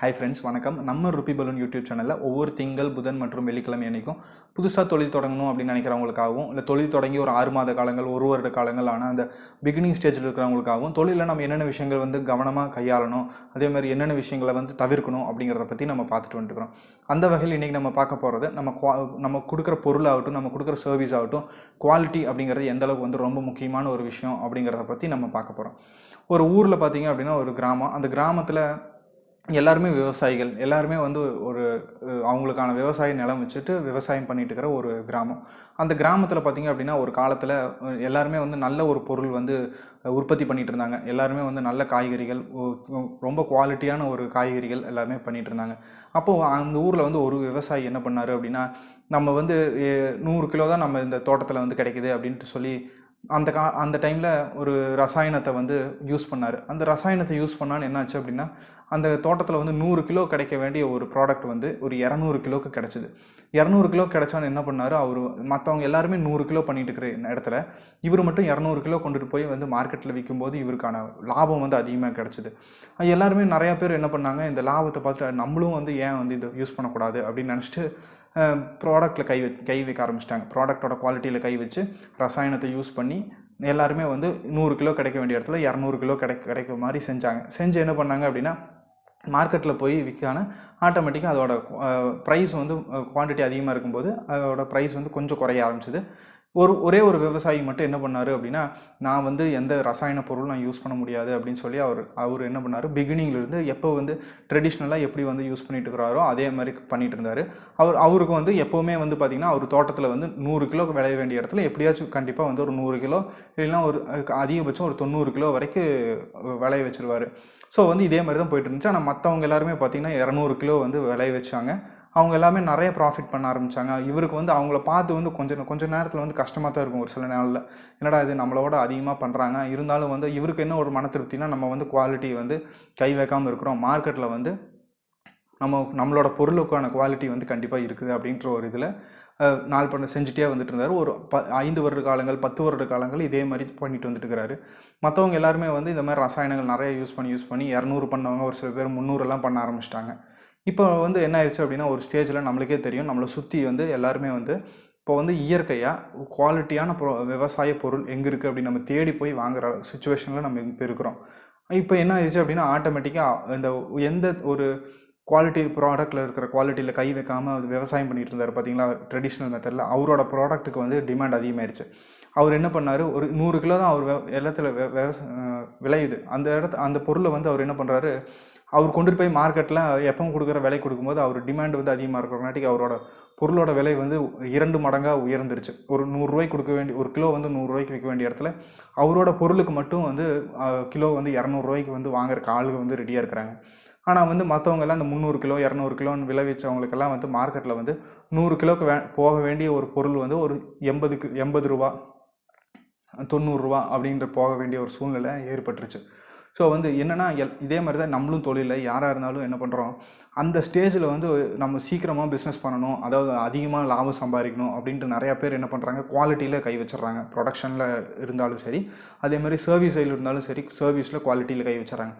Hi friends, வணக்கம். நம்ம rupee balloon YouTube சேனலில் ஒவ்வொரு திங்கள், புதன் மற்றும் வெள்ளிக்கிழமை அன்னைக்கும் புதுசாக தொழில் தொடங்கணும் அப்படின்னு நினைக்கிறவங்களுக்காகவும், இல்லை தொழில் தொடங்கி ஒரு 6 மாத காலங்கள், ஒரு வருட காலங்கள் ஆனால் அந்த பிகினிங் ஸ்டேஜில் இருக்கிறவங்களுக்காகவும் தொழிலில் நம்ம என்னென்ன விஷயங்கள் வந்து கவனமாக கையாளணும், அதே மாதிரி என்னென்ன விஷயங்களை வந்து தவிர்க்கணும் அப்படிங்கிறத பற்றி நம்ம பார்த்துட்டு வந்துட்டுருக்கோம். அந்த வகையில் இன்றைக்கி நம்ம பார்க்க போகிறது நம்ம கொடுக்குற பொருளாகட்டும், நம்ம கொடுக்குற சர்வீஸ் ஆகட்டும், குவாலிட்டி அப்படிங்கிறது எந்தளவுக்கு வந்து ரொம்ப முக்கியமான ஒரு விஷயம் அப்படிங்கிறத பற்றி நம்ம பார்க்க போகிறோம். ஒரு ஊரில் பார்த்திங்க அப்படின்னா ஒரு கிராமம், அந்த கிராமத்தில் எல்லாருமே விவசாயிகள், எல்லாருமே வந்து ஒரு அவங்களுக்கான விவசாய நிலம் வச்சுட்டு விவசாயம் பண்ணிட்டு இருக்கிற ஒரு கிராமம். அந்த கிராமத்தில் பார்த்திங்க அப்படின்னா ஒரு காலத்தில் எல்லாருமே வந்து நல்ல ஒரு பொருள் வந்து உற்பத்தி பண்ணிகிட்டு இருந்தாங்க. எல்லாருமே வந்து நல்ல காய்கறிகள், ரொம்ப குவாலிட்டியான ஒரு காய்கறிகள் எல்லாமே பண்ணிகிட்டு இருந்தாங்க. அப்போது அந்த ஊரில் வந்து ஒரு விவசாயி என்ன பண்ணார் அப்படின்னா, நம்ம வந்து 100 கிலோ தான் நம்ம இந்த தோட்டத்தில் வந்து கிடைக்குது அப்படின்ட்டு சொல்லி அந்த டைமில் ஒரு ரசாயனத்தை வந்து யூஸ் பண்ணார். அந்த ரசாயனத்தை யூஸ் பண்ணான்னு என்னாச்சு அப்படின்னா, அந்த தோட்டத்தில் வந்து 100 கிலோ கிடைக்க வேண்டிய ஒரு ப்ராடக்ட் வந்து ஒரு 200 கிலோவுக்கு கிடச்சிது. 200 கிலோ கிடச்சான்னு என்ன பண்ணார், அவர் மற்றவங்க எல்லாருமே 100 கிலோ பண்ணிட்டு இருக்கிற இடத்துல இவர் மட்டும் 200 கிலோ கொண்டுட்டு போய் வந்து மார்க்கெட்டில் விற்கும்போது இவருக்கான லாபம் வந்து அதிகமாக கிடச்சிது. எல்லாருமே நிறையா பேர் என்ன பண்ணாங்க, இந்த லாபத்தை பார்த்துட்டு நம்மளும் வந்து ஏன் வந்து இதை யூஸ் பண்ணக்கூடாது அப்படின்னு நினச்சிட்டு ப்ராடக்ட்டில் கை வைக்க ஆரம்பிச்சிட்டாங்க. ப்ராடக்டோட குவாலிட்டியில் கை வச்சு ரசாயனத்தை யூஸ் பண்ணி எல்லாருமே வந்து 100 கிலோ கிடைக்க வேண்டிய இடத்துல 200 கிலோ கிடைக்க மாதிரி செஞ்சு என்ன பண்ணாங்க அப்படின்னா, மார்க்கெட்டில் போய் விற்கான ஆட்டோமேட்டிக்காக அதோட ப்ரைஸ் வந்து குவான்டிட்டி அதிகமாக இருக்கும்போது அதோட ப்ரைஸ் வந்து கொஞ்சம் குறைய ஆரம்பிச்சிது. ஒரே ஒரு விவசாயி மட்டும் என்ன பண்ணார் அப்படின்னா, நான் வந்து எந்த ரசாயன பொருளும் நான் யூஸ் பண்ண முடியாது அப்படின்னு சொல்லி அவர் என்ன பண்ணார், பிகினிங்லேருந்து எப்போ வந்து ட்ரெடிஷ்னலாக எப்படி வந்து யூஸ் பண்ணிட்டு இருக்கிறாரோ அதே மாதிரி பண்ணிட்டு இருந்தார். அவருக்கு வந்து எப்போவுமே வந்து பார்த்திங்கன்னா, அவர் தோட்டத்தில் வந்து 100 கிலோ விளைய வேண்டிய இடத்துல எப்படியாச்சும் கண்டிப்பாக வந்து ஒரு 100 கிலோ இல்லைன்னா ஒரு அதிகபட்சம் ஒரு 90 கிலோ வரைக்கும் விளைய வச்சுருவார். ஸோ வந்து இதே மாதிரி தான் போயிட்டு இருந்துச்சு. ஆனால் மற்றவங்க எல்லாருமே பார்த்திங்கன்னா 200 கிலோ வந்து விளைய வச்சாங்க. அவங்க எல்லாமே நிறைய ப்ராஃபிட் பண்ண ஆரம்பித்தாங்க. இவருக்கு வந்து அவங்கள பார்த்து வந்து கொஞ்சம் நேரத்தில் வந்து கஷ்டமாக தான் இருக்கும் ஒரு சில நாளில். என்னடா இது நம்மளோட அதிகமாக பண்ணுறாங்க, இருந்தாலும் வந்து இவருக்கு என்ன ஒரு மன திருப்தினா, நம்ம வந்து குவாலிட்டி வந்து கை வைக்காமல் இருக்கிறோம், மார்க்கெட்டில் வந்து நம்மளோட பொருளுக்கான குவாலிட்டி வந்து கண்டிப்பாக இருக்குது அப்படின்ற ஒரு இதில் நாள் செஞ்சுட்டே வந்துட்டு இருந்தார். ஒரு 5 வருட காலங்கள் 10 வருட காலங்கள் இதே மாதிரி பண்ணிட்டு வந்துட்டு இருக்கிறாரு. மற்றவங்க எல்லாருமே வந்து இந்த மாதிரி ரசாயனங்கள் நிறைய யூஸ் பண்ணி 200 பண்ணவங்க, ஒரு சில பேர் 300 பண்ண ஆரம்பிச்சிட்டாங்க. இப்போ வந்து என்ன ஆயிடுச்சு அப்படின்னா, ஒரு ஸ்டேஜில் நம்மளுக்கே தெரியும், நம்மளை சுற்றி வந்து எல்லாருமே வந்து இப்போ வந்து இயற்கையாக குவாலிட்டியான விவசாய பொருள் எங்கே இருக்குது அப்படின்னு நம்ம தேடி போய் வாங்குகிற சுச்சுவேஷனில் நம்ம இப்போ இருக்கிறோம். இப்போ என்ன ஆயிடுச்சு அப்படின்னா, ஆட்டோமேட்டிக்காக எந்த ஒரு குவாலிட்டி ப்ராடக்ட்டில் இருக்கிற குவாலிட்டியில் கை வைக்காமல் அது விவசாயம் பண்ணிகிட்டு இருந்தார் பார்த்தீங்களா, ட்ரெடிஷ்னல் மெத்தடில் அவரோட ப்ராடக்ட்டுக்கு வந்து டிமாண்ட் அதிகமாகிடுச்சு. அவர் என்ன பண்ணார், ஒரு 100 கிலோ தான் அவர் இடத்துல விளையுது. அந்த பொருளை வந்து அவர் என்ன பண்ணுறாரு, அவர் கொண்டுட்டு போய் மார்க்கெட்டில் எப்பவும் கொடுக்குற விலை கொடுக்கும்போது அவர் டிமாண்ட் வந்து அதிகமாக இருக்கிறனாட்டிக்கு அவரோட பொருளோட விலை வந்து 2 மடங்காக உயர்ந்துருச்சு. ஒரு 100 ரூபாய்க்கு கொடுக்க வேண்டிய ஒரு கிலோ வந்து 100 ரூபாய்க்கு விற்க வேண்டிய இடத்துல அவரோட பொருளுக்கு மட்டும் வந்து கிலோ வந்து 200 ரூபாய்க்கு வந்து வாங்குறக்கு ஆளுங்க வந்து ரெடியாக இருக்கிறாங்க. ஆனால் வந்து மற்றவங்கெல்லாம் அந்த 300 கிலோ 200 கிலோன்னு விளைவிச்சவங்களுக்கெல்லாம் வந்து மார்க்கெட்டில் வந்து 100 கிலோவுக்கு போக வேண்டிய ஒரு பொருள் வந்து ஒரு 80 ரூபா 90 ரூபா அப்படின்ற போக வேண்டிய ஒரு சூழ்நிலை ஏற்பட்டுருச்சு. ஸோ வந்து என்னென்னா, இதே மாதிரி தான் நம்மளும் தொழிலில் யாராக இருந்தாலும் என்ன பண்ணுறோம், அந்த ஸ்டேஜில் வந்து நம்ம சீக்கிரமாக பிஸ்னஸ் பண்ணணும், அதாவது அதிகமாக லாபம் சம்பாதிக்கணும் அப்படின்ட்டு நிறையா பேர் என்ன பண்ணுறாங்க, குவாலிட்டியில் கை வச்சிடறாங்க. ப்ரொடக்ஷனில் இருந்தாலும் சரி, அதேமாதிரி சர்வீஸ் சைடில் இருந்தாலும் சரி, சர்வீஸில் குவாலிட்டியில் கை வச்சிடறாங்க.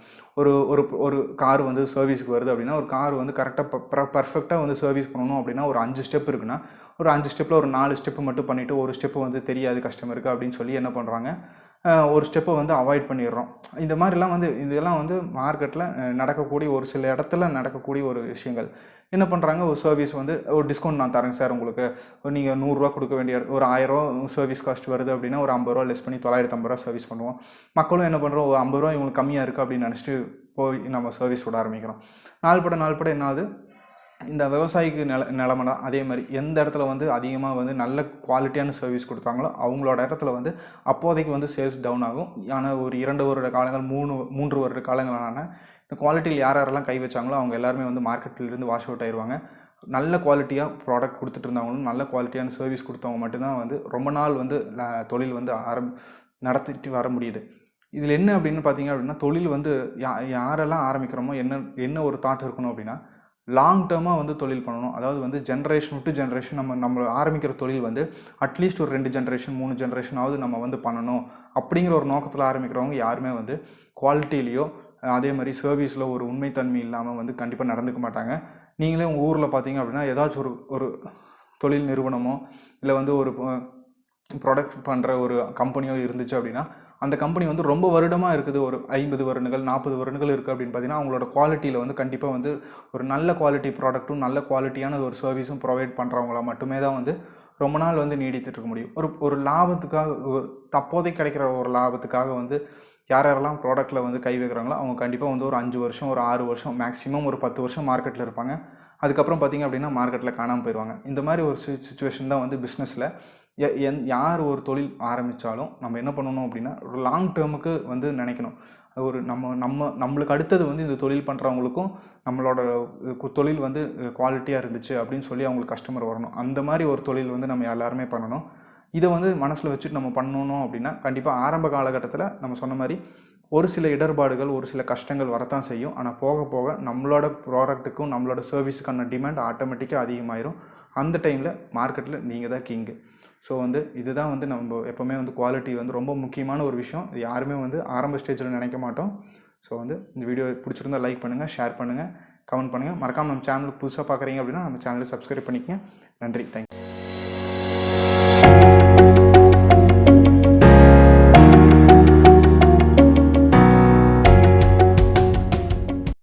ஒரு கார் வந்து சர்வீஸுக்கு வருது அப்படின்னா, ஒரு கார் வந்து கரெக்டாக பர்ஃபெக்டாக வந்து சர்வீஸ் பண்ணணும் அப்படின்னா ஒரு 5 ஸ்டெப் இருக்குன்னா, ஒரு 5 ஸ்டெப்பில் ஒரு 4 ஸ்டெப்பு மட்டும் பண்ணிவிட்டு ஒரு ஸ்டெப்பு வந்து தெரியாது கஸ்டமருக்கு அப்படின்னு சொல்லி என்ன பண்ணுறாங்க, ஒரு ஸ்டெப்பை வந்து அவாய்ட் பண்ணிடுறோம். இந்த மாதிரிலாம் வந்து இதெல்லாம் வந்து மார்க்கெட்டில் நடக்கக்கூடிய ஒரு சில இடத்துல நடக்கக்கூடிய ஒரு விஷயங்கள். என்ன பண்ணுறாங்க, ஒரு சர்வீஸ் வந்து ஒரு டிஸ்கவுண்ட் நான் தரேங்க சார் உங்களுக்கு, நீங்கள் 100 ரூபா கொடுக்க வேண்டிய ஒரு 1000 ரூபா சர்வீஸ் காஸ்ட் வருது அப்படின்னா ஒரு 50 ரூபா லெஸ் பண்ணி 950 ரூபா சர்வீஸ் பண்ணுவோம். மக்களும் என்ன பண்ணுறோம், ஒரு 50 ரூபா இவங்களுக்கு கம்மியாக இருக்குது அப்படின்னு நினச்சிட்டு போய் நம்ம சர்வீஸ் விட ஆரம்பிக்கிறோம். நாள்பட என்ன ஆகுது, இந்த விவசாயிக்கு நிலமை தான் அதே மாதிரி. எந்த இடத்துல வந்து அதிகமாக வந்து நல்ல குவாலிட்டியான சர்வீஸ் கொடுத்தாங்களோ அவங்களோட இடத்துல வந்து அப்போதைக்கு வந்து சேல்ஸ் டவுன் ஆகும். ஆனால் ஒரு 2 வருட காலங்கள் 3 வருட காலங்களான இந்த குவாலிட்டியில் யாரெல்லாம் கை வச்சாங்களோ அவங்க எல்லாருமே வந்து மார்க்கெட்டிலிருந்து வாஷ் அவுட் ஆயிடுவாங்க. நல்ல குவாலிட்டியாக ப்ராடக்ட் கொடுத்துட்டு இருந்தவங்களும் நல்ல குவாலிட்டியான சர்வீஸ் கொடுத்தவங்க மட்டும்தான் வந்து ரொம்ப நாள் வந்து தொழில் வந்து நடத்திட்டு வர முடியுது. இதில் என்ன அப்படின்னு பார்த்தீங்க அப்படின்னா, தொழில் வந்து யாரெல்லாம் ஆரம்பிக்கிறோமோ என்ன ஒரு தாட் இருக்கணும் அப்படின்னா, லாங் டேர்மாக வந்து தொழில் பண்ணணும். அதாவது வந்து ஜென்ரேஷன் டு ஜென்ரேஷன் நம்ம ஆரம்பிக்கிற தொழில் வந்து அட்லீஸ்ட் ஒரு 2 ஜென்ரேஷன் 3 ஜென்ரேஷனாவது நம்ம வந்து பண்ணணும் அப்படிங்கிற ஒரு நோக்கத்தில் ஆரம்பிக்கிறவங்க யாருமே வந்து குவாலிட்டிலேயோ அதே மாதிரி சர்வீஸில் ஒரு உண்மைத்தன்மை இல்லாமல் வந்து கண்டிப்பாக நடந்துக்க மாட்டாங்க. நீங்களே உங்கள் ஊரில் பார்த்தீங்க அப்படின்னா ஏதாச்சும் ஒரு தொழில் நிறுவனமோ இல்லை வந்து ஒரு ப்ராடக்ட் பண்ணுற ஒரு கம்பெனியோ இருந்துச்சு அப்படின்னா அந்த கம்பெனி வந்து ரொம்ப வருடமாக இருக்குது, ஒரு 50 வருடங்கள் 40 வருடங்கள் இருக்குது அப்படின்னு பார்த்தீங்கன்னா அவங்களோட குவாலிட்டியில் வந்து கண்டிப்பாக வந்து ஒரு நல்ல குவாலிட்டி ப்ராடக்ட்டும் நல்ல குவாலிட்டியான ஒரு சர்வீஸும் ப்ரொவைட் பண்ணுறவங்களா மட்டுமே தான் வந்து ரொம்ப நாள் வந்து நீடித்துட்டு இருக்க முடியும். ஒரு லாபத்துக்காக, ஒரு தப்போதைக்கு கிடைக்கிற ஒரு லாபத்துக்காக வந்து யாரெல்லாம் ப்ராடக்ட்டில் வந்து கை வைக்கிறாங்களோ அவங்க கண்டிப்பாக வந்து ஒரு 5 வருஷம் ஒரு 6 வருஷம் மேக்ஸிமம் ஒரு 10 வருஷம் மார்க்கெட்டில் இருப்பாங்க. அதுக்கப்புறம் பார்த்திங்க அப்படின்னா மார்க்கெட்டில் காணாமல் போயிடுவாங்க. இந்த மாதிரி ஒரு சுச்சுவேஷன் தான் வந்து பிஸ்னஸில் யார் ஒரு தொழில் ஆரம்பித்தாலும் நம்ம என்ன பண்ணணும் அப்படின்னா ஒரு லாங் டேர்முக்கு வந்து நினைக்கணும். ஒரு நம்மளுக்கு அடுத்தது வந்து இந்த தொழில் பண்ணுறவங்களுக்கும் நம்மளோட தொழில் வந்து குவாலிட்டியாக இருந்துச்சு அப்படின்னு சொல்லி அவங்களுக்கு கஸ்டமர் வரணும். அந்த மாதிரி ஒரு தொழில் வந்து நம்ம எல்லாருமே பண்ணணும். இதை வந்து மனசில் வச்சுட்டு நம்ம பண்ணணும் அப்படின்னா கண்டிப்பாக ஆரம்ப காலகட்டத்தில் நம்ம சொன்ன மாதிரி ஒரு சில இடர்பாடுகள், ஒரு சில கஷ்டங்கள் வரத்தான் செய்யும். ஆனால் போக போக நம்மளோட ப்ராடக்ட்டுக்கும் நம்மளோட சர்வீஸுக்கான டிமாண்ட் ஆட்டோமேட்டிக்காக அதிகமாயிரும். அந்த டைமில் மார்க்கெட்டில் நீங்கள் தான் கிங்கு. ஸோ வந்து இதுதான் வந்து நம்ம எப்போவுமே வந்து குவாலிட்டி வந்து ரொம்ப முக்கியமான ஒரு விஷயம். இது யாருமே வந்து ஆரம்ப ஸ்டேஜில் நினைக்க மாட்டோம். ஸோ வந்து இந்த வீடியோ பிடிச்சிருந்தா லைக் பண்ணுங்கள், ஷேர் பண்ணுங்கள், கமெண்ட் பண்ணுங்கள். மறக்காமல் நம்ம சேனலுக்கு புதுசாக பார்க்குறீங்க அப்படின்னா நம்ம சேனலை சப்ஸ்கிரைப் பண்ணிக்கங்க. நன்றி, தேங்க்யூ.